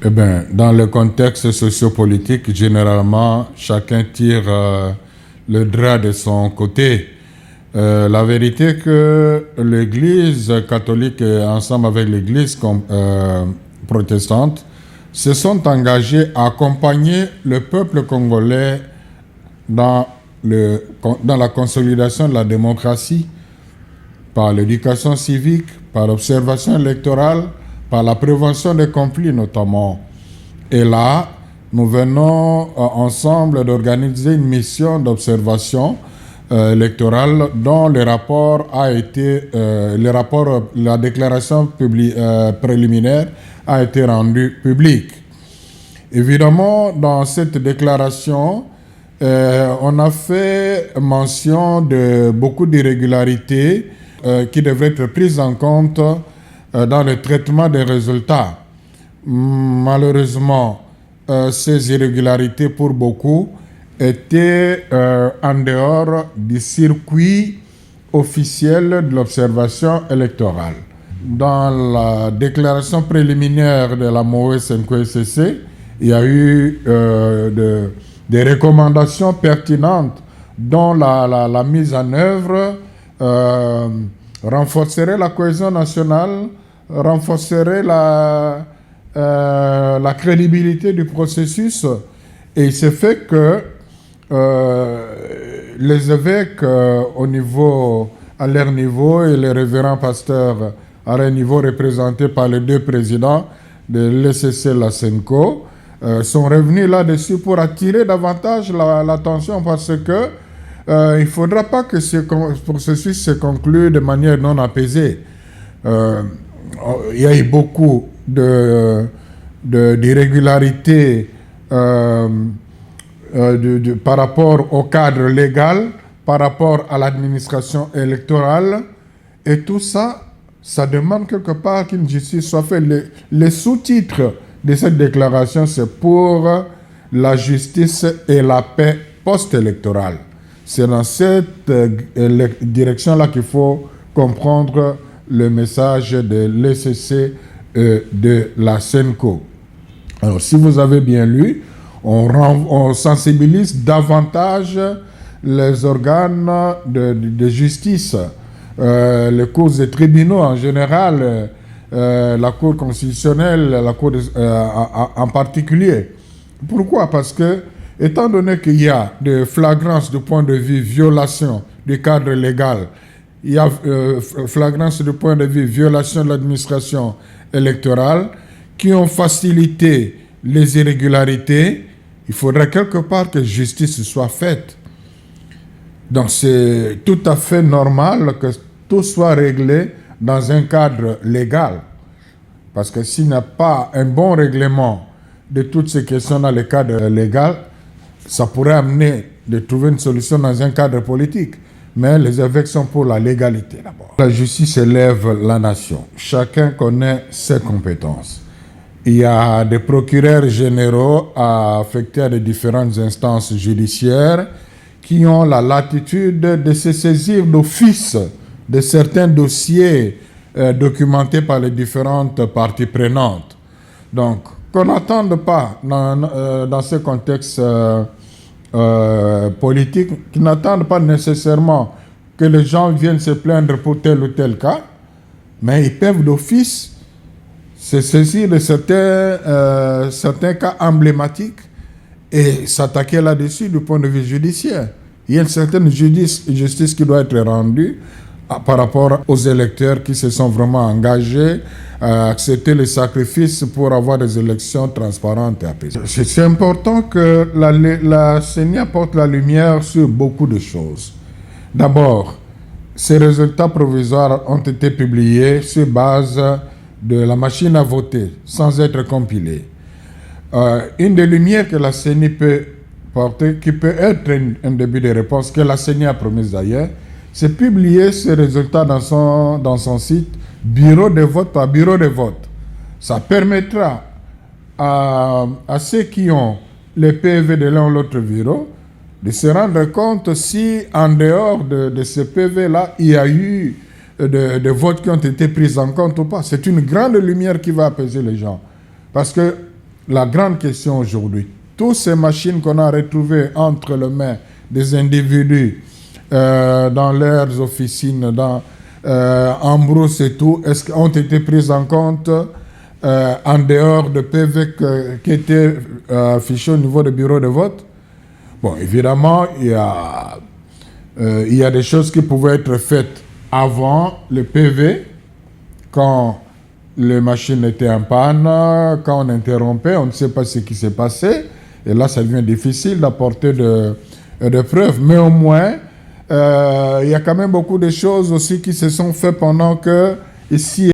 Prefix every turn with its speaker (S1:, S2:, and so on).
S1: Eh bien, dans le contexte sociopolitique, généralement, chacun tire le drap de son côté. La vérité est que l'Église catholique, ensemble avec l'Église protestante, se sont engagés à accompagner le peuple congolais dans la consolidation de la démocratie, par l'éducation civique, par l'observation électorale, par la prévention des conflits notamment. Et là, nous venons ensemble d'organiser une mission d'observation électorale dont la déclaration préliminaire a été rendue publique. Évidemment, dans cette déclaration, on a fait mention de beaucoup d'irrégularités qui devraient être prises en compte dans le traitement des résultats. Malheureusement, ces irrégularités, pour beaucoup, étaient en dehors du circuit officiel de l'observation électorale. Dans la déclaration préliminaire de la MOE-SENCO-SCC, il y a eu des recommandations pertinentes dont la mise en œuvre renforcerait la cohésion nationale, renforcerait la crédibilité du processus. Et il s'est fait que les évêques à leur niveau et les révérends pasteurs à leur niveau, représentés par les deux présidents de l'ECC et la SENCO, sont revenus là-dessus pour attirer davantage l'attention, parce que il ne faudra pas que ce processus se conclue de manière non apaisée. Il y a eu beaucoup d'irrégularités par rapport au cadre légal, par rapport à l'administration électorale, et tout ça, ça demande quelque part qu'une justice soit faite. Les sous-titres de cette déclaration, c'est pour la justice et la paix post-électorale. C'est dans cette direction-là qu'il faut comprendre le message de l'ECC de la SENCO. Alors, si vous avez bien lu, on sensibilise davantage les organes de justice, les cours et tribunaux en général, la Cour constitutionnelle, la Cour en particulier. Pourquoi? Parce que, étant donné qu'il y a des flagrances du point de vue violation du cadre légal, il y a flagrance du point de vue violation de l'administration électorale qui ont facilité les irrégularités, il faudrait quelque part que justice soit faite. Donc c'est tout à fait normal que tout soit réglé dans un cadre légal. Parce que s'il n'y a pas un bon règlement de toutes ces questions dans le cadre légal, ça pourrait amener de trouver une solution dans un cadre politique. Mais les évêques sont pour la légalité d'abord. La justice élève la nation. Chacun connaît ses compétences. Il y a des procureurs généraux affectés à des différentes instances judiciaires qui ont la latitude de se saisir d'office de certains dossiers documentés par les différentes parties prenantes. Donc, qu'on n'attende pas dans ce contexte politique, qui n'attendent pas nécessairement que les gens viennent se plaindre pour tel ou tel cas, mais ils peuvent d'office se saisir de certains cas emblématiques et s'attaquer là-dessus du point de vue judiciaire. Il y a une certaine justice qui doit être rendue par rapport aux électeurs qui se sont vraiment engagés à accepter les sacrifices pour avoir des élections transparentes et apaisées. C'est important que la CENI apporte la lumière sur beaucoup de choses. D'abord, ces résultats provisoires ont été publiés sur base de la machine à voter, sans être compilés. Une des lumières que la CENI peut porter, qui peut être un début de réponse, que la CENI a promise d'ailleurs, c'est publier ces résultats dans son site, bureau de vote par bureau de vote. Ça permettra à ceux qui ont les PV de l'un ou l'autre bureau de se rendre compte si, en dehors de ce PV-là, il y a eu des votes qui ont été pris en compte ou pas. C'est une grande lumière qui va apaiser les gens. Parce que la grande question aujourd'hui, toutes ces machines qu'on a retrouvées entre les mains des individus dans leurs officines, en brousse et tout, est-ce qu'ont été prises en compte en dehors de PV qui étaient affichés au niveau du bureau de vote? Bon, évidemment, il y a des choses qui pouvaient être faites avant le PV, quand les machines étaient en panne, quand on interrompait, on ne sait pas ce qui s'est passé. Et là, ça devient difficile d'apporter de preuves. Mais au moins, il y a quand même beaucoup de choses aussi qui se sont faites pendant que, ici